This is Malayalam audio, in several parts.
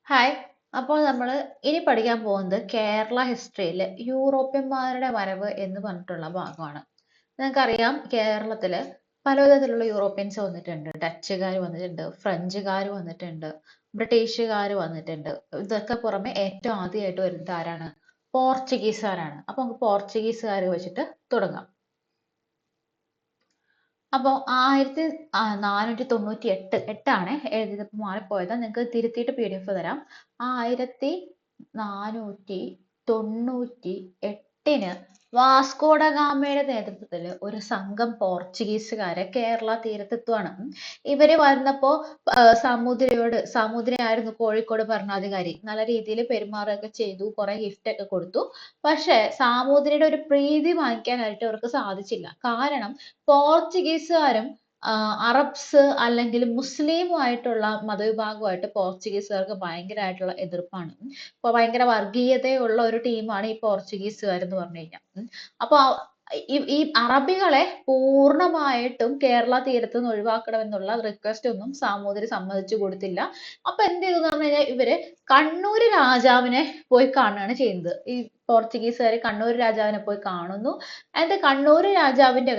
ഹായ്. അപ്പോൾ നമ്മൾ ഇനി പഠിക്കാൻ പോകുന്നത് കേരള ഹിസ്റ്ററിയിൽ യൂറോപ്യന്മാരുടെ വരവ് എന്ന് പറഞ്ഞിട്ടുള്ള ഭാഗമാണ്. നിങ്ങൾക്കറിയാം കേരളത്തിൽ പലവിധത്തിലുള്ള യൂറോപ്യൻസ് വന്നിട്ടുണ്ട്. ഡച്ചുകാർ വന്നിട്ടുണ്ട്, ഫ്രഞ്ചുകാർ വന്നിട്ടുണ്ട്, ബ്രിട്ടീഷുകാർ വന്നിട്ടുണ്ട്. ഇതൊക്കെ പുറമെ ഏറ്റവും ആദ്യമായിട്ട് വരുന്നത് ആരാണ്? പോർച്ചുഗീസുകാരാണ്. അപ്പോൾ നമുക്ക് പോർച്ചുഗീസുകാർ വെച്ചിട്ട് തുടങ്ങാം. അപ്പോൾ 1498 എഴുതിയത്, മാറിപ്പോയത്. നിങ്ങൾക്ക് തിരുത്തിയിട്ട് PDF തരാം. 1498 വാസ്കോഡ ഗാമയുടെ നേതൃത്വത്തിൽ ഒരു സംഘം പോർച്ചുഗീസുകാരെ കേരള തീരത്തെത്തുവാണ്. ഇവര് വന്നപ്പോ സാമൂതിരിയായിരുന്നു കോഴിക്കോട് ഭരണാധികാരി. നല്ല രീതിയിൽ പെരുമാറുകയൊക്കെ ചെയ്തു, കുറെ ഗിഫ്റ്റ് ഒക്കെ കൊടുത്തു. പക്ഷെ സാമൂതിരിയുടെ ഒരു പ്രീതി വാങ്ങിക്കാനായിട്ട് അവർക്ക് സാധിച്ചില്ല. കാരണം പോർച്ചുഗീസുകാരും അറബ്സ് അല്ലെങ്കിൽ മുസ്ലിമുമായിട്ടുള്ള മതവിഭാഗമായിട്ട് പോർച്ചുഗീസുകാർക്ക് ഭയങ്കരമായിട്ടുള്ള എതിർപ്പാണ്. ഇപ്പൊ ഭയങ്കര വർഗീയതയുള്ള ഒരു ടീമാണ് ഈ പോർച്ചുഗീസുകാർ എന്ന് പറഞ്ഞു കഴിഞ്ഞാൽ. അപ്പൊ ഈ അറബികളെ പൂർണ്ണമായിട്ടും കേരള തീരത്ത് നിന്ന് ഒഴിവാക്കണമെന്നുള്ള റിക്വസ്റ്റ് ഒന്നും സാമൂതിരി സമ്മതിച്ചു കൊടുത്തില്ല. അപ്പൊ എന്ത് ചെയ്തു എന്ന് പറഞ്ഞു കഴിഞ്ഞാൽ ഇവര് കണ്ണൂര് രാജാവിനെ പോയി കാണുകയാണ് ചെയ്യുന്നത്. ഈ പോർച്ചുഗീസുകാർ കണ്ണൂർ രാജാവിനെ പോയി കാണുന്നു. എന്നിട്ട് കണ്ണൂർ രാജാവിന്റെ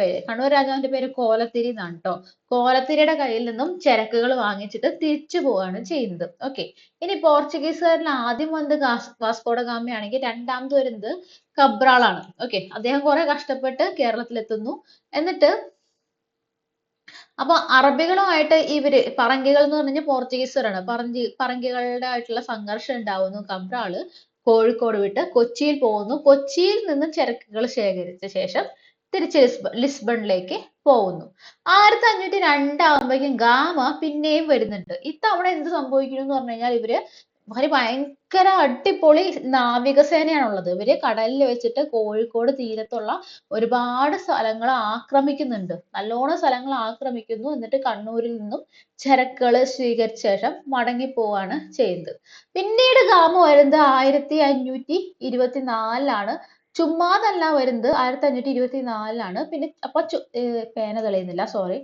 പേര് കോലത്തിരി എന്നാണ് കേട്ടോ. കോലത്തിരിയുടെ കയ്യിൽ നിന്നും ചരക്കുകൾ വാങ്ങിച്ചിട്ട് തിരിച്ചു പോവുകയാണ് ചെയ്യുന്നത്. ഓക്കെ. ഇനി പോർച്ചുഗീസുകാരിൽ ആദ്യം വന്നത് വാസ്കോഡ ഗാമയാണെങ്കിൽ രണ്ടാമത് വരുന്നത് കബ്രാളാണ്. ഓക്കെ. അദ്ദേഹം കുറെ കഷ്ടപ്പെട്ട് കേരളത്തിലെത്തുന്നു. എന്നിട്ട് അപ്പൊ അറബികളുമായിട്ട് ഇവര് പറങ്കികൾ എന്ന് പറഞ്ഞാൽ പോർച്ചുഗീസുകാരാണ്. പറങ്കികളുടെ ആയിട്ടുള്ള സംഘർഷം ഉണ്ടാവുന്നു. കബ്രാള് കോഴിക്കോട് വിട്ട് കൊച്ചിയിൽ പോകുന്നു. കൊച്ചിയിൽ നിന്ന് ചരക്കുകൾ ശേഖരിച്ച ശേഷം തിരിച്ച് ലിസ്ബണിലേക്ക് പോകുന്നു. 1502 ആകുമ്പോഴേക്കും ഗാമ പിന്നെയും വരുന്നുണ്ട്. ഇത്തവണ എന്ത് സംഭവിക്കുന്നു എന്ന് പറഞ്ഞു കഴിഞ്ഞാൽ ഇവര് ഭയങ്കര അടിപൊളി നാവികസേനയാണുള്ളത്. ഇവര് കടലിൽ വെച്ചിട്ട് കോഴിക്കോട് തീരത്തുള്ള ഒരുപാട് സ്ഥലങ്ങൾ ആക്രമിക്കുന്നുണ്ട്. നല്ലോണം സ്ഥലങ്ങൾ ആക്രമിക്കുന്നു. എന്നിട്ട് കണ്ണൂരിൽ നിന്നും ചരക്കുകൾ സ്വീകരിച്ച ശേഷം മടങ്ങി പോവാണ് ചെയ്യുന്നത്. പിന്നീട് ഗാമ വരുന്നത് 1524 ചുമ്മാതല്ല വരുന്നത്. 1524 പിന്നെ അപ്പൊ പേന തെളിയുന്നില്ല, സോറി.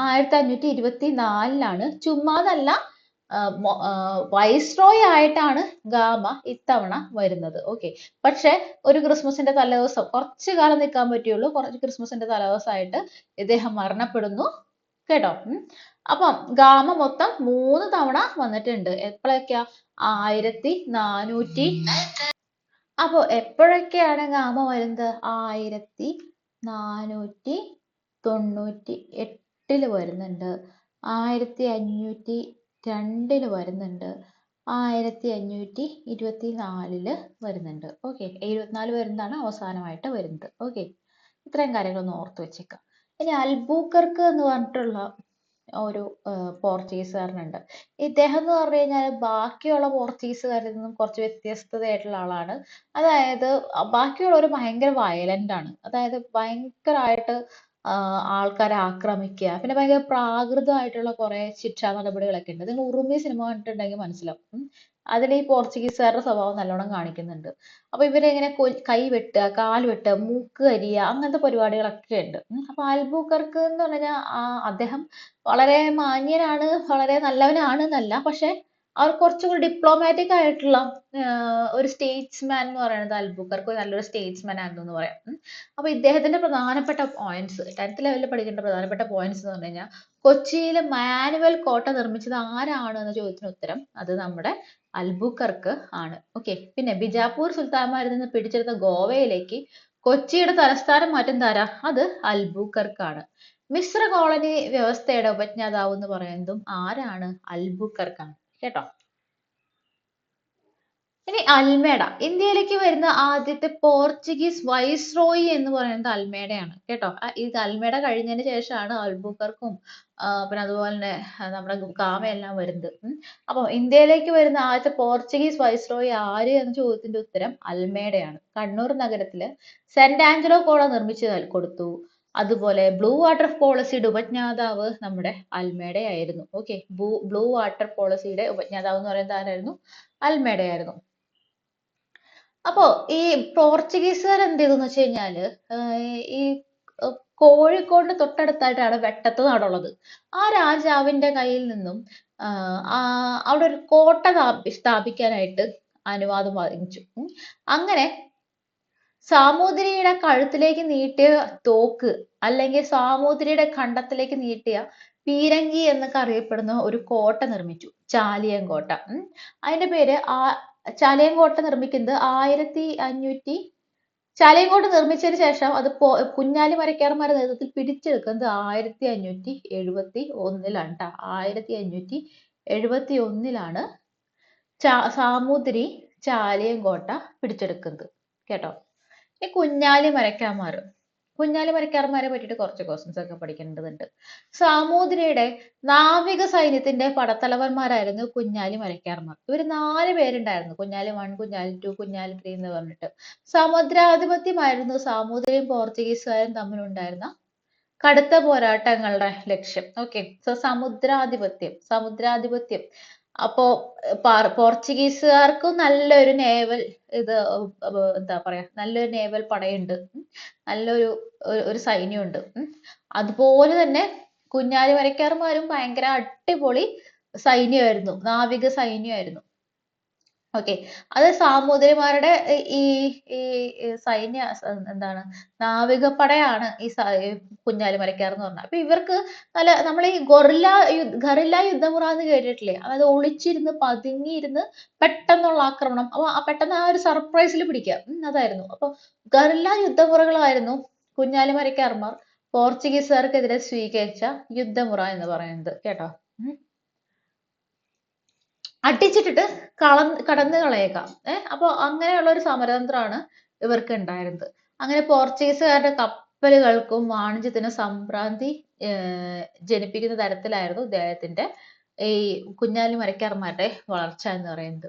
1524 ചുമ്മാതല്ല വൈസ്രോയി ആയിട്ടാണ് ഗാമ ഇത്തവണ വരുന്നത്. ഓക്കെ. പക്ഷെ ഒരു ക്രിസ്മസിന്റെ തലേദിവസം കുറച്ചു കാലം നിൽക്കാൻ പറ്റുള്ളൂ. ക്രിസ്മസിന്റെ തലേദിവസമായിട്ട് ഇദ്ദേഹം മരണപ്പെടുന്നു കേട്ടോ. അപ്പം ഗാമ മൊത്തം 3 തവണ വന്നിട്ടുണ്ട്. എപ്പോഴൊക്കെയാ? 1400. അപ്പൊ എപ്പോഴൊക്കെയാണ് ഗാമ വരുന്നത്? 1498 വരുന്നുണ്ട്, 1502 വരുന്നുണ്ട്, 1524 വരുന്നുണ്ട്. ഓക്കെ. 74 വരുന്നതാണ് അവസാനമായിട്ട് വരുന്നത്. ഓക്കെ. ഇത്രയും കാര്യങ്ങളൊന്ന് ഓർത്ത് വെച്ചേക്കാം. ഇനി അൽബൂക്കർക്ക് എന്ന് പറഞ്ഞിട്ടുള്ള ഒരു പോർച്ചുഗീസുകാരനുണ്ട്. ഇദ്ദേഹം എന്ന് പറഞ്ഞു കഴിഞ്ഞാൽ ബാക്കിയുള്ള പോർച്ചുഗീസുകാരിൽ നിന്നും കുറച്ച് വ്യത്യസ്തതയായിട്ടുള്ള ആളാണ്. അതായത് ബാക്കിയുള്ളവർ ഭയങ്കര വയലന്റ് ആണ്. അതായത് ഭയങ്കരമായിട്ട് ആൾക്കാരെ ആക്രമിക്കുക, പിന്നെ ഭയങ്കര പ്രാകൃതമായിട്ടുള്ള കുറെ ശിക്ഷാ നടപടികളൊക്കെ ഉണ്ട്. നിങ്ങൾ ഉറുമി സിനിമ കണ്ടിട്ടുണ്ടെങ്കിൽ മനസ്സിലാവും. അതിൽ ഈ പോർച്ചുഗീസുകാരുടെ സ്വഭാവം നല്ലോണം കാണിക്കുന്നുണ്ട്. അപ്പൊ ഇവരിങ്ങനെ കൈ വെട്ടുക, കാൽ വെട്ടുക, മൂക്ക് കരിയുക, അങ്ങനത്തെ പരിപാടികളൊക്കെ ഉണ്ട്. അപ്പൊ അൽബൂക്കർക്ക് എന്ന് പറഞ്ഞാൽ അദ്ദേഹം വളരെ മാന്യനാണ്, വളരെ നല്ലവനാണ് എന്നല്ല, പക്ഷെ അവർ കുറച്ചുകൂടി ഡിപ്ലോമാറ്റിക് ആയിട്ടുള്ള ഒരു സ്റ്റേറ്റ്സ്മാൻ എന്ന് പറയുന്നത് അൽബുക്കർക്ക് നല്ലൊരു സ്റ്റേറ്റ്സ്മാൻ ആയിരുന്നു എന്ന് പറയാം. അപ്പൊ ഇദ്ദേഹത്തിന്റെ പ്രധാനപ്പെട്ട പോയിന്റ്സ്, 10th ലെവലിൽ പഠിക്കേണ്ട പ്രധാനപ്പെട്ട പോയിന്റ്സ് എന്ന് പറഞ്ഞു കഴിഞ്ഞാൽ, കൊച്ചിയിലെ മാനുവൽ കോട്ട നിർമ്മിച്ചത് ആരാണ് എന്ന ചോദ്യത്തിന് ഉത്തരം അത് നമ്മുടെ അൽബുക്കർക്ക് ആണ്. ഓക്കെ. പിന്നെ ബിജാപ്പൂർ സുൽത്താൻമാരിൽ നിന്ന് പിടിച്ചെടുത്ത ഗോവയിലേക്ക് കൊച്ചിയുടെ തലസ്ഥാനം മാറ്റുന്നത് ആരാ? അത് അൽബുക്കർക്കാണ്. മിശ്ര കോളനി വ്യവസ്ഥയുടെ ഉപജ്ഞാതാവ് എന്ന് പറയുന്നതും ആരാണ്? അൽബുക്കർക്കാണ് കേട്ടോ. ഇനി അൽമേഡ. ഇന്ത്യയിലേക്ക് വരുന്ന ആദ്യത്തെ പോർച്ചുഗീസ് വൈസ്രോയി എന്ന് പറയുന്നത് അൽമേഡയാണ് കേട്ടോ. ഇത് അൽമേഡ കഴിഞ്ഞതിന് ശേഷമാണ് അൽബുക്കർക്കും പിന്നെ അതുപോലെ തന്നെ നമ്മുടെ ഗാമയെല്ലാം വരുന്നത്. അപ്പൊ ഇന്ത്യയിലേക്ക് വരുന്ന ആദ്യത്തെ പോർച്ചുഗീസ് വൈസ്രോയി ആര് എന്ന ചോദ്യത്തിന്റെ ഉത്തരം അൽമേഡയാണ്. കണ്ണൂർ നഗരത്തില് സെന്റ് ആഞ്ചലോ കോള നിർമ്മിച്ചു കൊടുത്തു. അതുപോലെ ബ്ലൂ വാട്ടർ പോളിസിയുടെ ഉപജ്ഞാതാവ് നമ്മുടെ അൽമേഡയായിരുന്നു. ഓക്കെ. ബ്ലൂ വാട്ടർ പോളിസിയുടെ ഉപജ്ഞാതാവ് എന്ന് പറയുന്നത് ആരായിരുന്നു? അൽമേഡയായിരുന്നു. അപ്പോ ഈ പോർച്ചുഗീസുകാർ എന്ത് ചെയ്തെന്ന് വെച്ച് കഴിഞ്ഞാല് ഈ കോഴിക്കോടിന് തൊട്ടടുത്തായിട്ടാണ് വെട്ടത്ത് നാടുള്ളത്. ആ രാജാവിന്റെ കയ്യിൽ നിന്നും അവിടെ ഒരു കോട്ട സ്ഥാപിക്കാനായിട്ട് അനുവാദം വാങ്ങിച്ചു. അങ്ങനെ സാമൂതിരിയുടെ കഴുത്തിലേക്ക് നീട്ടിയ തോക്ക് അല്ലെങ്കിൽ സാമൂതിരിയുടെ ഖണ്ഡത്തിലേക്ക് നീട്ടിയ പീരങ്കി എന്നൊക്കെ അറിയപ്പെടുന്ന ഒരു കോട്ട നിർമ്മിച്ചു, ചാലിയം കോട്ട. അതിന്റെ പേര് ചാലിയം കോട്ട നിർമ്മിക്കുന്നത് 1500 ചാലിയം കോട്ട നിർമ്മിച്ചതിന് ശേഷം അത് കുഞ്ഞാലി മരക്കാരന്മാരുടെ നേതൃത്വത്തിൽ പിടിച്ചെടുക്കുന്നത് 1571 ട്ടോ. 1571 സാമൂതിരി ചാലിയം കോട്ട പിടിച്ചെടുക്കുന്നത് കേട്ടോ. ഈ കുഞ്ഞാലി മരക്കാരന്മാരെ പറ്റിയിട്ട് കുറച്ച് ക്വസ്റ്റ്യൻസ് ഒക്കെ പഠിക്കേണ്ടതുണ്ട്. സാമൂതിരിയുടെ നാവിക സൈന്യത്തിന്റെ പടത്തലവന്മാരായിരുന്നു കുഞ്ഞാലി മരക്കാരന്മാർ. ഇവര് 4 പേരുണ്ടായിരുന്നു, കുഞ്ഞാലി 1, കുഞ്ഞാലി 2, കുഞ്ഞാലി 3 എന്ന് പറഞ്ഞിട്ട്. സമുദ്രാധിപത്യമായിരുന്നു സാമൂതിരിയും പോർച്ചുഗീസുകാരും തമ്മിലുണ്ടായിരുന്ന കടുത്ത പോരാട്ടങ്ങളുടെ ലക്ഷ്യം. ഓക്കെ, സോ സമുദ്രാധിപത്യം. അപ്പോ പോർച്ചുഗീസുകാർക്കും നല്ലൊരു നേവൽ എന്താ പറയാ, നല്ലൊരു നേവൽ പടയുണ്ട്, നല്ലൊരു ഒരു സൈന്യമുണ്ട്. അതുപോലെ തന്നെ കുഞ്ഞാലി മരക്കാർമാരും ഭയങ്കര അടിപൊളി സൈന്യമായിരുന്നു, നാവിക സൈന്യമായിരുന്നു. ഓക്കെ, അത് സാമൂതിരിമാരുടെ ഈ ഈ സൈന്യ എന്താണ് നാവികപ്പടയാണ് ഈ കുഞ്ഞാലി മരക്കാർ എന്ന് പറഞ്ഞാൽ. അപ്പൊ ഇവർക്ക് നമ്മൾ ഈ ഗറില്ല യുദ്ധമുറ എന്ന് കേട്ടിട്ടില്ലേ, അതായത് ഒളിച്ചിരുന്ന് പതുങ്ങിയിരുന്ന് പെട്ടെന്നുള്ള ആക്രമണം, അപ്പൊ പെട്ടെന്ന് ആ ഒരു സർപ്രൈസിൽ പിടിക്കുക, അതായിരുന്നു. അപ്പൊ ഗറില്ല യുദ്ധമുറകളായിരുന്നു കുഞ്ഞാലി മരക്കാർമാർ പോർച്ചുഗീസുകാർക്കെതിരെ സ്വീകരിച്ച യുദ്ധമുറ എന്ന് പറയുന്നത് കേട്ടോ. അടിച്ചിട്ടിട്ട് കടന്നു കളയേക്കാം. അപ്പൊ അങ്ങനെയുള്ള ഒരു സമരതന്ത്രമാണ് ഇവർക്ക് ഉണ്ടായിരുന്നത്. അങ്ങനെ പോർച്ചുഗീസുകാരുടെ കപ്പലുകൾക്കും വാണിജ്യത്തിനും സംഭ്രാന്തി ജനിപ്പിക്കുന്ന തരത്തിലായിരുന്നു ഇദ്ദേഹത്തിന്റെ ഈ കുഞ്ഞാലി മരക്കാർമാരുടെ വളർച്ച എന്ന് പറയുന്നത്.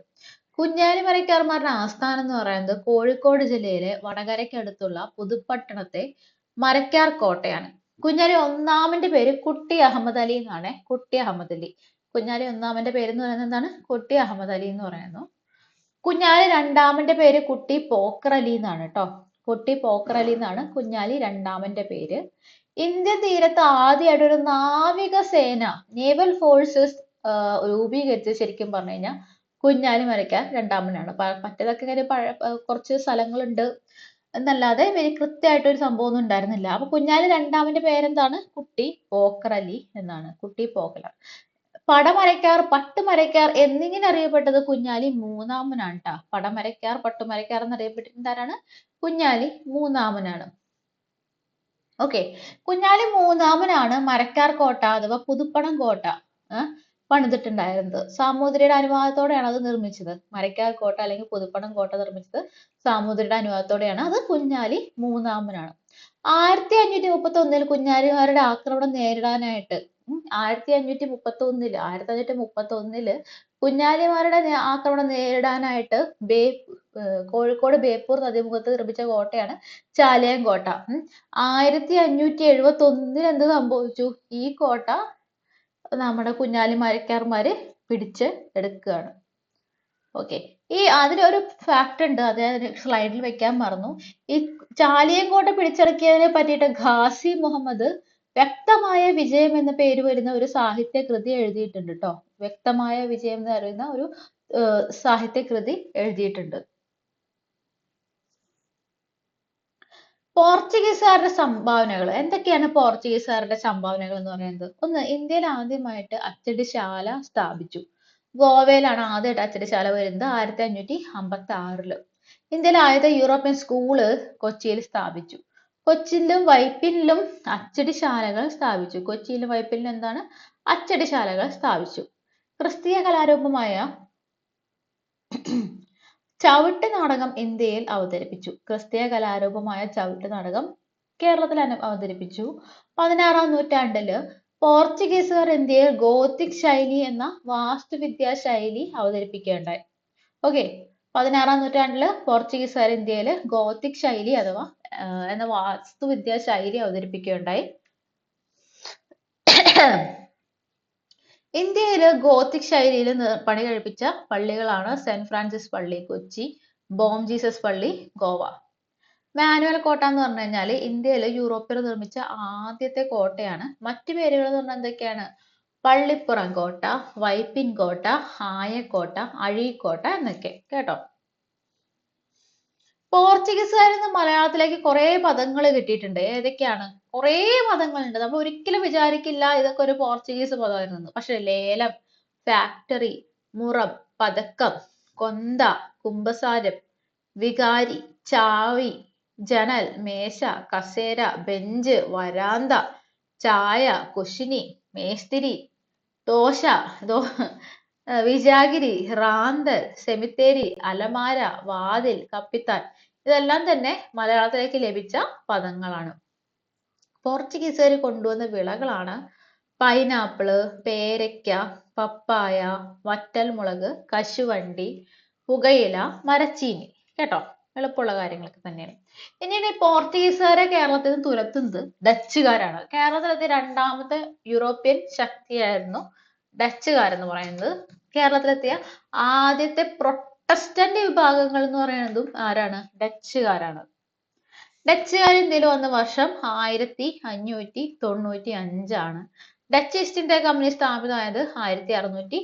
കുഞ്ഞാലി മരക്കാർമാരുടെ ആസ്ഥാനം എന്ന് പറയുന്നത് കോഴിക്കോട് ജില്ലയിലെ വടകരയ്ക്കടുത്തുള്ള പുതുപ്പട്ടണത്തെ മരക്കാർ കോട്ടയാണ്. കുഞ്ഞാലി ഒന്നാമന്റെ പേര് കുട്ടി അഹമ്മദ് അലി എന്നാണ്. കുട്ടി അഹമ്മദ് അലി. കുഞ്ഞാലി ഒന്നാമന്റെ പേര് എന്ന് പറയുന്നത് എന്താണ്? കുട്ടി അഹമ്മദ് അലി എന്ന് പറയുന്നു. കുഞ്ഞാലി രണ്ടാമന്റെ പേര് കുട്ടി പോക്കർ അലി എന്നാണ് കേട്ടോ. കുട്ടി പോക്കർ അലി എന്നാണ് കുഞ്ഞാലി രണ്ടാമന്റെ പേര്. ഇന്ത്യൻ തീരത്ത് ആദ്യമായിട്ട് ഒരു നാവികസേന, നേവൽ ഫോഴ്സസ് രൂപീകരിച്ചത് ശരിക്കും പറഞ്ഞു കഴിഞ്ഞാൽ കുഞ്ഞാലി മരക്കാർ രണ്ടാമനാണ്. മറ്റേതൊക്കെ ഇങ്ങനെ കുറച്ച് സ്ഥലങ്ങളുണ്ട് എന്നല്ലാതെ വലിയ കൃത്യമായിട്ട് ഒരു സംഭവം ഒന്നും ഉണ്ടായിരുന്നില്ല. അപ്പൊ കുഞ്ഞാലി രണ്ടാമന്റെ പേരെന്താണ്? കുട്ടി പോക്കർ അലി എന്നാണ്. കുട്ടി പോക്കർ. പടമരക്കാർ, പട്ടുമരക്കാർ എന്നിങ്ങനെ അറിയപ്പെട്ടത് കുഞ്ഞാലി മൂന്നാമനാണ് ട്ടാ. പടമരക്കാർ, പട്ടുമരക്കാർ എന്നറിയപ്പെട്ടിരുന്നത് ആരാണ്? കുഞ്ഞാലി മൂന്നാമനാണ്. ഓക്കെ, കുഞ്ഞാലി മൂന്നാമനാണ് മരക്കാർ കോട്ട അഥവാ പുതുപ്പണം കോട്ട പണിതിട്ടുണ്ടായിരുന്നത്. സാമൂതിരിയുടെ അനുവാദത്തോടെയാണ് അത് നിർമ്മിച്ചത്. മരക്കാർ കോട്ട അല്ലെങ്കിൽ പുതുപ്പണം കോട്ട നിർമ്മിച്ചത് സാമൂതിരിയുടെ അനുവാദത്തോടെയാണ്. അത് കുഞ്ഞാലി മൂന്നാമനാണ്. 1531 കുഞ്ഞാലിമാരുടെ ആക്രമണം നേരിടാനായിട്ട് 1531 കുഞ്ഞാലിമാരുടെ ആക്രമണം നേരിടാനായിട്ട് കോഴിക്കോട് ബേപ്പൂർ നദീമുഖത്ത് നിർമ്മിച്ച കോട്ടയാണ് ചാലിയം കോട്ട. 1571 എന്ത് സംഭവിച്ചു? ഈ കോട്ട നമ്മുടെ കുഞ്ഞാലി മരക്കാർമാര് പിടിച്ച് എടുക്കുകയാണ്. ഓക്കെ, അതിനൊരു ഫാക്ട് ഉണ്ട്, അത് സ്ലൈഡിൽ വെക്കാൻ മറന്നു. ഈ ചാലിയം കോട്ട പിടിച്ചടക്കിയതിനെ പറ്റിയിട്ട് ഖാസി മുഹമ്മദ് വ്യക്തമായ വിജയം എന്ന പേര് വരുന്ന ഒരു സാഹിത്യ കൃതി എഴുതിയിട്ടുണ്ട് ട്ടോ. വ്യക്തമായ വിജയം എന്ന് പറയുന്ന ഒരു സാഹിത്യ കൃതി എഴുതിയിട്ടുണ്ട്. പോർച്ചുഗീസുകാരുടെ സംഭാവനകൾ എന്തൊക്കെയാണ്? പോർച്ചുഗീസുകാരുടെ സംഭാവനകൾ എന്ന് പറയുന്നത്, ഒന്ന്, ഇന്ത്യയിൽ ആദ്യമായിട്ട് അച്ചടിശാല സ്ഥാപിച്ചു. ഗോവയിലാണ് ആദ്യമായിട്ട് അച്ചടിശാല വരുന്നത് 1556. ഇന്ത്യയിലെ ആദ്യത്തെ യൂറോപ്യൻ സ്കൂള് കൊച്ചിയിൽ സ്ഥാപിച്ചു. കൊച്ചിയിലും വൈപ്പിനിലും അച്ചടിശാലകൾ സ്ഥാപിച്ചു. കൊച്ചിയിലും വൈപ്പിനിലും എന്താണ്? അച്ചടിശാലകൾ സ്ഥാപിച്ചു. ക്രിസ്തീയ കലാരൂപമായ ചവിട്ട് നാടകം ഇന്ത്യയിൽ അവതരിപ്പിച്ചു. ക്രിസ്തീയ കലാരൂപമായ ചവിട്ട് നാടകം കേരളത്തിൽ അവതരിപ്പിച്ചു. 16-ാം നൂറ്റാണ്ടില് പോർച്ചുഗീസുകാർ ഇന്ത്യയിൽ ഗോത്തിക് ശൈലി എന്ന വാസ്തുവിദ്യാ ശൈലി അവതരിപ്പിക്കുകയുണ്ടായി. ഓക്കെ, 16-ാം നൂറ്റാണ്ടില് പോർച്ചുഗീസുകാർ ഇന്ത്യയിൽ ഗോത്തിക് ശൈലി അഥവാ എന്ന വാസ്തുവിദ്യാ ശൈലി അവതരിപ്പിക്കുകയുണ്ടായി. ഇന്ത്യയില് ഗോത്തിക് ശൈലിയിൽ പണി കഴിപ്പിച്ച പള്ളികളാണ് സെന്റ് ഫ്രാൻസിസ് പള്ളി കൊച്ചി, ബോം ജീസസ് പള്ളി ഗോവ. മാനുവൽ കോട്ട എന്ന് പറഞ്ഞു കഴിഞ്ഞാൽ ഇന്ത്യയിൽ യൂറോപ്പിൽ നിർമ്മിച്ച ആദ്യത്തെ കോട്ടയാണ്. മറ്റു പേരുകൾ എന്ന് പറഞ്ഞാൽ എന്തൊക്കെയാണ്? പള്ളിപ്പുറം കോട്ട, വൈപ്പിൻ കോട്ട, ആയക്കോട്ട, അഴീക്കോട്ട എന്നൊക്കെ കേട്ടോ. പോർച്ചുഗീസുകാരിൽ നിന്ന് മലയാളത്തിലേക്ക് കുറെ പദങ്ങൾ കിട്ടിയിട്ടുണ്ട്. ഏതൊക്കെയാണ്? കുറേ പദങ്ങളുണ്ട്. നമ്മൾ ഒരിക്കലും വിചാരിക്കില്ല ഇതൊക്കെ ഒരു പോർച്ചുഗീസ് പദമായിരുന്നു. പക്ഷെ ലേലം, ഫാക്ടറി, മുറം, പതക്കം, കൊന്ത, കുമ്പസാരം, വികാരി, ചാവി, ജനൽ, മേശ, കസേര, ബെഞ്ച്, വരാന്ത, ചായ, കുശിനി, മേസ്തിരി, ദോശ, വിജാഗിരി, റാന്തൽ, സെമിത്തേരി, അലമാര, വാതിൽ, കപ്പിത്താൻ, ഇതെല്ലാം തന്നെ മലയാളത്തിലേക്ക് ലഭിച്ച പദങ്ങളാണ്. പോർച്ചുഗീസുകാർ കൊണ്ടുവന്ന വിളകളാണ് പൈനാപ്പിള്, പേരയ്ക്ക, പപ്പായ, വറ്റൽമുളക്, കശുവണ്ടി, പുകയില, മരച്ചീനി. കേട്ടോ, എളുപ്പമുള്ള കാര്യങ്ങളൊക്കെ തന്നെയാണ്. പിന്നീട് ഈ പോർച്ചുഗീസുകാരെ കേരളത്തിൽ നിന്ന് തുരത്തുന്നത് ഡച്ചുകാരാണ്. കേരളത്തിലെത്തിയ രണ്ടാമത്തെ യൂറോപ്യൻ ശക്തിയായിരുന്നു ഡച്ചുകാരെന്ന് പറയുന്നത്. കേരളത്തിലെത്തിയ ആദ്യത്തെ പ്രൊട്ടസ്റ്റന്റ് വിഭാഗങ്ങൾ എന്ന് പറയുന്നതും ആരാണ്? ഡച്ചുകാരാണ്. ഡച്ചുകാർ ഇന്ത്യയിൽ വന്ന വർഷം 1595 ഡച്ച് ഈസ്റ്റ് ഇന്ത്യ കമ്പനി സ്ഥാപിതമായത് 1602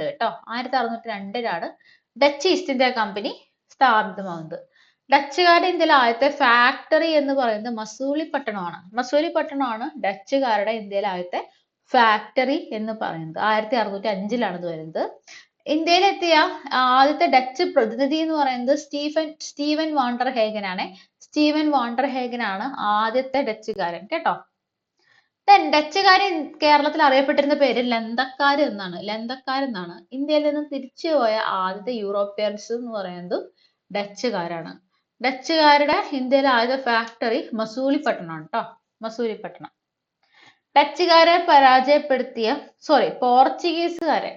കേട്ടോ. 1602 ഡച്ച് ഈസ്റ്റ് ഇന്ത്യ കമ്പനി സ്ഥാപിതമാകുന്നത്. ഡച്ചുകാരുടെ ഇന്ത്യയിലെ ആദ്യത്തെ ഫാക്ടറി എന്ന് പറയുന്നത് മസൂലിപട്ടണമാണ്. മസൂലിപട്ടണമാണ് ഡച്ചുകാരുടെ ഇന്ത്യയിലെ ആദ്യത്തെ ഫാക്ടറി എന്ന് പറയുന്നത്. 1605 ഇത് വരുന്നത്. ഇന്ത്യയിലെത്തിയ ആദ്യത്തെ ഡച്ച് പ്രതിനിധി എന്ന് പറയുന്നത് സ്റ്റീവൻ വാണ്ടർ ഹേഗൻ ആണ്. സ്റ്റീവൻ വാണ്ടർ ഹേഗൻ ആണ് ആദ്യത്തെ ഡച്ചുകാരൻ കേട്ടോ. ഡച്ചുകാരൻ കേരളത്തിൽ അറിയപ്പെട്ടിരുന്ന പേര് ലന്തക്കാർ എന്നാണ്. ലന്തക്കാർ എന്നാണ്. ഇന്ത്യയിൽ നിന്ന് തിരിച്ചുപോയ ആദ്യത്തെ യൂറോപ്യൻസ് എന്ന് പറയുന്നത് ഡച്ചുകാരാണ്. ഡച്ചുകാരുടെ ഇന്ത്യയിലെ ആദ്യത്തെ ഫാക്ടറി മസൂലിപട്ടണമാണ് കേട്ടോ. മസൂലിപട്ടണം. ഡച്ചുകാരെ പരാജയപ്പെടുത്തിയ പോർച്ചുഗീസുകാരെ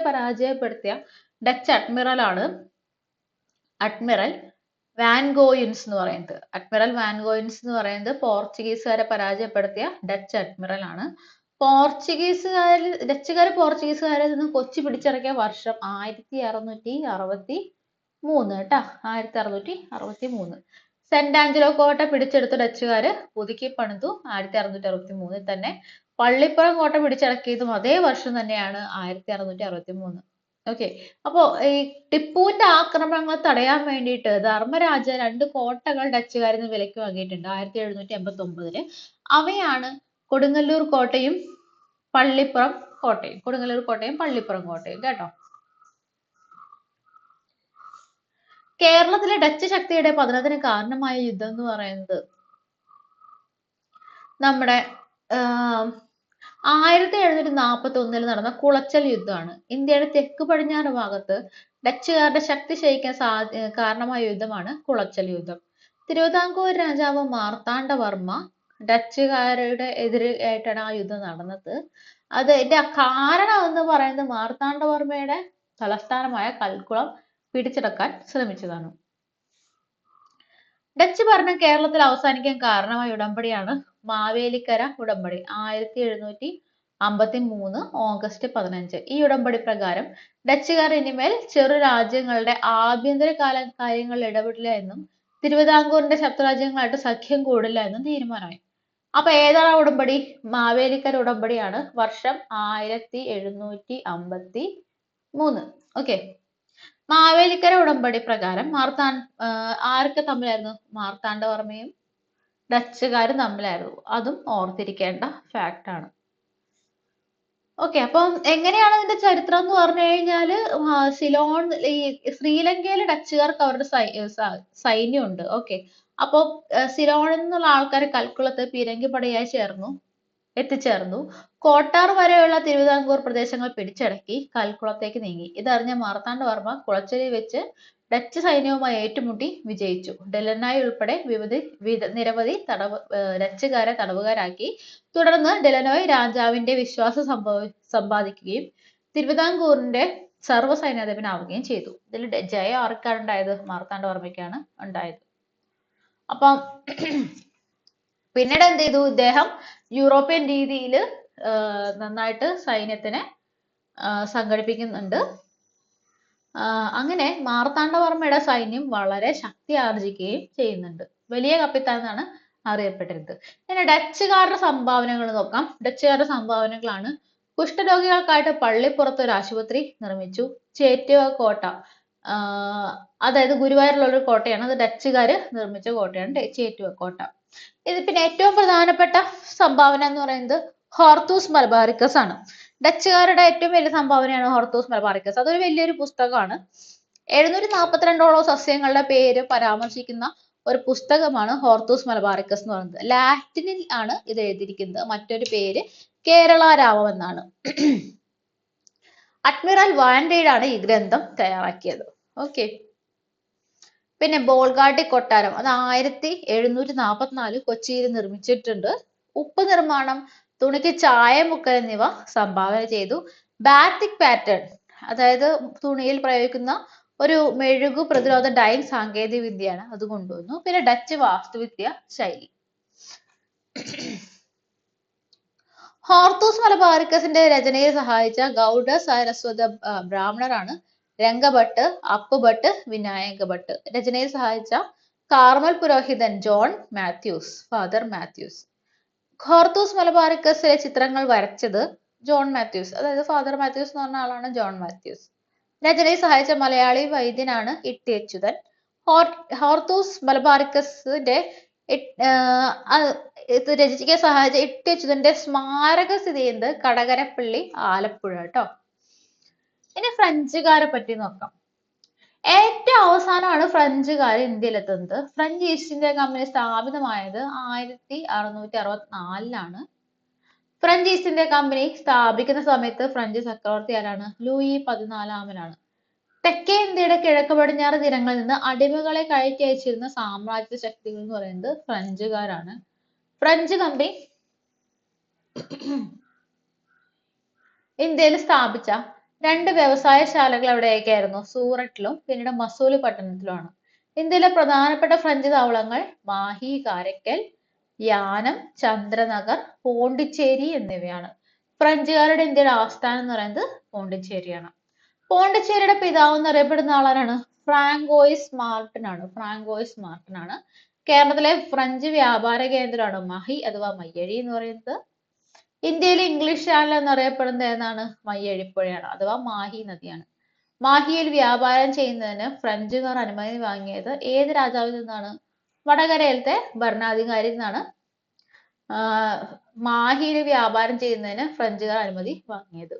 പരാജയപ്പെടുത്തിയ ഡച്ച് അഡ്മിറൽ ആണ് അഡ്മിറൽ വാൻഗോയിൻസ് എന്ന് പറയുന്നത്. അഡ്മിറൽ വാൻഗോയിൻസ് എന്ന് പറയുന്നത് പോർച്ചുഗീസുകാരെ പരാജയപ്പെടുത്തിയ ഡച്ച് അഡ്മിറൽ ആണ്. ഡച്ചുകാർ പോർച്ചുഗീസുകാരിൽ നിന്ന് കൊച്ചി പിടിച്ചിറക്കിയ വർഷം 1663 കേട്ടോ. 1663. സെന്റ് ആഞ്ചലോ കോട്ട പിടിച്ചെടുത്ത ഡച്ചുകാര് പുതുക്കി പണിതു 1663 തന്നെ. പള്ളിപ്പുറം കോട്ട പിടിച്ചടക്കിയതും അതേ വർഷം തന്നെയാണ് 1663. ഓക്കെ. അപ്പോ ഈ ടിപ്പുവിന്റെ ആക്രമണങ്ങൾ തടയാൻ വേണ്ടിയിട്ട് ധർമ്മരാജ 2 കോട്ടകൾ ഡച്ചുകാരിൽ നിന്ന് വിലക്ക് വാങ്ങിയിട്ടുണ്ട് 1789. അവയാണ് കൊടുങ്ങല്ലൂർ കോട്ടയും പള്ളിപ്പുറം കോട്ടയും. കൊടുങ്ങല്ലൂർ കോട്ടയും പള്ളിപ്പുറം കോട്ടയും കേട്ടോ. കേരളത്തിലെ ഡച്ച് ശക്തിയുടെ പതനത്തിന് കാരണമായ യുദ്ധം എന്ന് പറയുന്നത് നമ്മുടെ 1741 നടന്ന കുളച്ചൽ യുദ്ധമാണ്. ഇന്ത്യയുടെ തെക്ക് പടിഞ്ഞാറ് ഭാഗത്ത് ഡച്ചുകാരുടെ ശക്തി ക്ഷയിക്കാൻ കാരണമായ യുദ്ധമാണ് കുളച്ചൽ യുദ്ധം. തിരുവിതാംകൂർ രാജാവ് മാർത്താണ്ഡവർമ്മ ഡച്ചുകാരുടെ എതിരായിട്ടാണ് ആ യുദ്ധം നടന്നത്. അതിന്റെ കാരണം എന്ന് പറയുന്നത് മാർത്താണ്ഡവർമ്മയുടെ തലസ്ഥാനമായ കൽക്കുളം പിടിച്ചെടുക്കാൻ ശ്രമിച്ചതാണ്. ഡച്ച് ഭരണം കേരളത്തിൽ അവസാനിക്കാൻ കാരണമായ ഉടമ്പടിയാണ് മാവേലിക്കര ഉടമ്പടി. 1753 ഓഗസ്റ്റ് 15. ഈ ഉടമ്പടി പ്രകാരം ഡച്ചുകാർ ഇനിമേൽ ചെറു രാജ്യങ്ങളുടെ ആഭ്യന്തര കാര്യങ്ങളിൽ ഇടപെടില്ല എന്നും തിരുവിതാംകൂറിന്റെ ശത്രുരാജ്യങ്ങളായിട്ട് സഖ്യം കൂടില്ല എന്നും തീരുമാനമായി. അപ്പൊ ഏതാണ് ഉടമ്പടി? മാവേലിക്കര ഉടമ്പടിയാണ്. വർഷം 1753. ഓക്കെ. മാവേലിക്കര ഉടമ്പടി പ്രകാരം ആരൊക്കെ തമ്മിലായിരുന്നു? മാർത്താണ്ഡവർമ്മയും ഡച്ചുകാരും തമ്മിലായിരുന്നു. അതും ഓർത്തിരിക്കേണ്ട ഫാക്ട് ആണ്. ഓക്കെ. അപ്പം എങ്ങനെയാണ് ഇതിന്റെ ചരിത്രം എന്ന് പറഞ്ഞു കഴിഞ്ഞാല് ഈ ശ്രീലങ്കയിൽ ഡച്ചുകാർക്ക് അവരുടെ സൈന്യമുണ്ട്. ഓക്കെ. അപ്പൊ സിലോണിൽ നിന്നുള്ള ആൾക്കാർ കൽക്കുളത്ത് പീരങ്കിപ്പടയായി എത്തിച്ചേർന്നു. കോട്ടാർ വരെയുള്ള തിരുവിതാംകൂർ പ്രദേശങ്ങൾ പിടിച്ചടക്കി കൽക്കുളത്തേക്ക് നീങ്ങി. ഇതറിഞ്ഞ മാർത്താണ്ഡവർമ്മ കുളച്ചലിൽ വെച്ച് ഡച്ച് സൈന്യവുമായി ഏറ്റുമുട്ടി വിജയിച്ചു. ഡെലനോയ് ഉൾപ്പെടെ നിരവധി ഡച്ചുകാരെ തടവുകാരാക്കി. തുടർന്ന് ഡെലനോയ് രാജാവിന്റെ വിശ്വാസം സമ്പാദിക്കുകയും തിരുവിതാംകൂറിന്റെ സർവ്വസൈന്യാധിപനാവുകയും ചെയ്തു. ഇതിൽ ജയം ആർക്കാണ് ഉണ്ടായത്? മാർത്താണ്ഡവർമ്മയ്ക്കാണ് ഉണ്ടായത്. അപ്പം പിന്നീട് എന്ത് ചെയ്തു? ഇദ്ദേഹം യൂറോപ്യൻ രീതിയിൽ നന്നായിട്ട് സൈന്യത്തിനെ സംഘടിപ്പിക്കുന്നുണ്ട്. അങ്ങനെ മാർത്താണ്ഡവർമ്മയുടെ സൈന്യം വളരെ ശക്തി ആർജിക്കുകയും ചെയ്യുന്നുണ്ട്. വലിയ കപ്പിത്താൻ എന്നാണ് അറിയപ്പെട്ടിരുന്നത്. ഇനി ഡച്ചുകാരുടെ സംഭാവനകൾ നോക്കാം. ഡച്ചുകാരുടെ സംഭാവനകളാണ്: കുഷ്ഠരോഗികൾക്കായിട്ട് പള്ളിപ്പുറത്ത് ഒരു ആശുപത്രി നിർമ്മിച്ചു. ചേറ്റുവ കോട്ട, അതായത് ഗുരുവായൂരിലുള്ള ഒരു കോട്ടയാണ്, അത് ഡച്ചുകാര് നിർമ്മിച്ച കോട്ടയാണ് ചേറ്റുവ കോട്ട. ഇത് പിന്നെ ഏറ്റവും പ്രധാനപ്പെട്ട സംഭാവന എന്ന് പറയുന്നത് ഹോർത്തൂസ് മലബാറിക്കസ് ആണ്. ഡച്ചുകാരുടെ ഏറ്റവും വലിയ സംഭാവനയാണ് ഹോർത്തൂസ് മലബാറിക്കസ്. അതൊരു വലിയൊരു പുസ്തകമാണ്. 742ഓളം സസ്യങ്ങളുടെ പേര് പരാമർശിക്കുന്ന ഒരു പുസ്തകമാണ് ഹോർത്തൂസ് മലബാറിക്കസ് എന്ന് പറയുന്നത്. ലാറ്റിനിൽ ആണ് ഇത് എഴുതിയിരിക്കുന്നത്. മറ്റൊരു പേര് കേരള രാമം എന്നാണ്. അഡ്മിറൽ വാൻഡേഡ് ആണ് ഈ ഗ്രന്ഥം തയ്യാറാക്കിയത്. ഓക്കെ. പിന്നെ ബോൾഗാട്ടി കൊട്ടാരം, അത് 1744 കൊച്ചിയിൽ നിർമ്മിച്ചിട്ടുണ്ട്. ഉപ്പ് നിർമ്മാണം, തുണിക്ക് ചായ മുക്കൽ എന്നിവ സംഭാവന ചെയ്തു. ബാത്തിക് പാറ്റേൺ, അതായത് തുണിയിൽ പ്രയോഗിക്കുന്ന ഒരു മെഴുകു പ്രതിരോധ ഡൈ സാങ്കേതിക വിദ്യയാണ്, അത് കൊണ്ടുവന്നു. പിന്നെ ഡച്ച് വാസ്തുവിദ്യ ശൈലി. ഹോർത്തൂസ് മലബാറിക്കസിന്റെ രചനയെ സഹായിച്ച ഗൗഡ സാരസ്വത ബ്രാഹ്മണരാണ് രംഗഭട്ട്, അപ്പുഭട്ട്, വിനായക ഭട്ട്. രചനയിൽ സഹായിച്ച കാർമൽ പുരോഹിതൻ John Matthews, father Matthews. Hortus മലബാറിക്കസിലെ ചിത്രങ്ങൾ വരച്ചത് ജോൺ മാത്യൂസ്, അതായത് ഫാദർ മാത്യൂസ് എന്ന് പറഞ്ഞ ആളാണ് ജോൺ മാത്യൂസ്. രചനയെ സഹായിച്ച മലയാളി വൈദ്യനാണ് ഇട്ടി അച്യുതൻ. ഹോർത്തൂസ് മലബാറിക്കസിന്റെ ഇത് രചിക്കാൻ സഹായിച്ച ഇട്ടി അച്യുതന്റെ സ്മാരക സ്ഥിതി ചെയ്യുന്നത് കടകരപ്പള്ളി, ആലപ്പുഴ കേട്ടോ. ഇനി ഫ്രഞ്ചുകാരെ പറ്റി നോക്കാം. ഏറ്റവും അവസാനമാണ് ഫ്രഞ്ചുകാർ ഇന്ത്യയിലെത്തുന്നത്. ഫ്രഞ്ച് ഈസ്റ്റ് ഇന്ത്യ കമ്പനി സ്ഥാപിതമായത് 1664 ഫ്രഞ്ച് ഈസ്റ്റ് ഇന്ത്യ കമ്പനി സ്ഥാപിക്കുന്ന സമയത്ത് ഫ്രഞ്ച് ചക്രവർത്തി ആരാണ്? ലൂയി 14 തെക്കേ ഇന്ത്യയുടെ കിഴക്ക് പടിഞ്ഞാറ് തീരങ്ങളിൽ നിന്ന് അടിമകളെ കയറ്റി അയച്ചിരുന്ന സാമ്രാജ്യ ശക്തികൾ എന്ന് പറയുന്നത് ഫ്രഞ്ചുകാരാണ്. ഫ്രഞ്ച് കമ്പനി ഇന്ത്യയിൽ സ്ഥാപിച്ച 2 വ്യവസായശാലകൾ എവിടെയൊക്കെയായിരുന്നു? സൂററ്റിലും പിന്നീട് മസൂലി പട്ടണത്തിലുമാണ്. ഇന്ത്യയിലെ പ്രധാനപ്പെട്ട ഫ്രഞ്ച് താവളങ്ങൾ മാഹി, കാരക്കൽ, യാനം, ചന്ദ്രനഗർ, പോണ്ടിച്ചേരി എന്നിവയാണ്. ഫ്രഞ്ചുകാരുടെ ഇന്ത്യയുടെ ആസ്ഥാനം എന്ന് പറയുന്നത് പോണ്ടിച്ചേരിയാണ്. പോണ്ടിച്ചേരിയുടെ പിതാവ് എന്നറിയപ്പെടുന്ന ആളാരാണ്? ഫ്രാങ്കോയിസ് മാർട്ടിൻ ആണ്. ഫ്രാങ്കോയിസ് മാർട്ടിൻ ആണ്. കേരളത്തിലെ ഫ്രഞ്ച് വ്യാപാര കേന്ദ്രമാണ് മഹി അഥവാ മയ്യഴി എന്ന് പറയുന്നത്. ഇന്ത്യയിലെ ഇംഗ്ലീഷ് ചാനൽ എന്നറിയപ്പെടുന്നത് ഏതാണ്? മയ്യഴിപ്പുഴയാണ് അഥവാ മാഹി നദിയാണ്. മാഹിയിൽ വ്യാപാരം ചെയ്യുന്നതിന് ഫ്രഞ്ചുകാർ അനുമതി വാങ്ങിയത് ഏത് രാജാവിൽ നിന്നാണ്? വടകരയിലത്തെ ഭരണാധികാരിയിൽ നിന്നാണ് മാഹിയിൽ വ്യാപാരം ചെയ്യുന്നതിന് ഫ്രഞ്ചുകാർ അനുമതി വാങ്ങിയത്.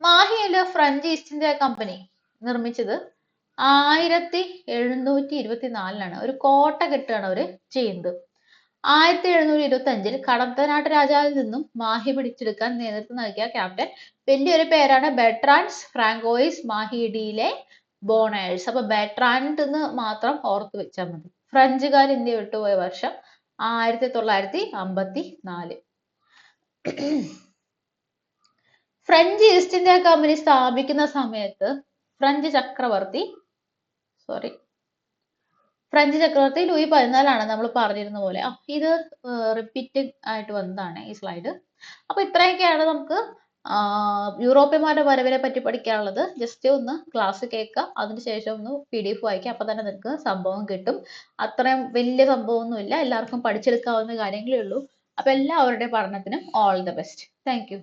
മാഹിയില് ഫ്രഞ്ച് ഈസ്റ്റ് ഇന്ത്യ കമ്പനി നിർമ്മിച്ചത് 1724 ഒരു കോട്ട കെട്ടുകയാണ് അവര് ചെയ്യുന്നത്. 1725 കടത്തനാട്ട് രാജാവിൽ നിന്നും മാഹി പിടിച്ചെടുക്കാൻ നേതൃത്വം നൽകിയ ക്യാപ്റ്റൻ വലിയൊരു പേരാണ് ബെർട്രാൻഡ് ഫ്രാങ്കോയിസ് മാഹി ഡിലെ ബോണേഴ്സ്. അപ്പൊ ബെർട്രാൻഡ് എന്ന് മാത്രം ഓർത്ത് വെച്ചാൽ മതി. ഫ്രഞ്ചുകാർ ഇന്ത്യ വിട്ടുപോയ വർഷം 1954. ഫ്രഞ്ച് ഈസ്റ്റ് ഇന്ത്യ കമ്പനി സ്ഥാപിക്കുന്ന സമയത്ത് ഫ്രഞ്ച് ചക്രവർത്തി ലൂയി 14 നമ്മൾ പറഞ്ഞിരുന്ന പോലെ. ഇത് റിപ്പീറ്റ് ആയിട്ട് വന്നതാണ് ഈ സ്ലൈഡ്. അപ്പൊ ഇത്രയൊക്കെയാണ് നമുക്ക് യൂറോപ്യന്മാരുടെ വരവിനെ പറ്റി പഠിക്കാനുള്ളത്. ജസ്റ്റ് ഒന്ന് ക്ലാസ് കേൾക്കുക, അതിനുശേഷം ഒന്ന് PDF വായിക്കുക, അപ്പൊ തന്നെ നിങ്ങൾക്ക് സംഭവം കിട്ടും. അത്രയും വലിയ സംഭവമൊന്നുമില്ല, എല്ലാവർക്കും പഠിച്ചെടുക്കാവുന്ന കാര്യങ്ങളേ ഉള്ളൂ. അപ്പൊ എല്ലാവരുടെയും പഠനത്തിനും all the best. Thank you.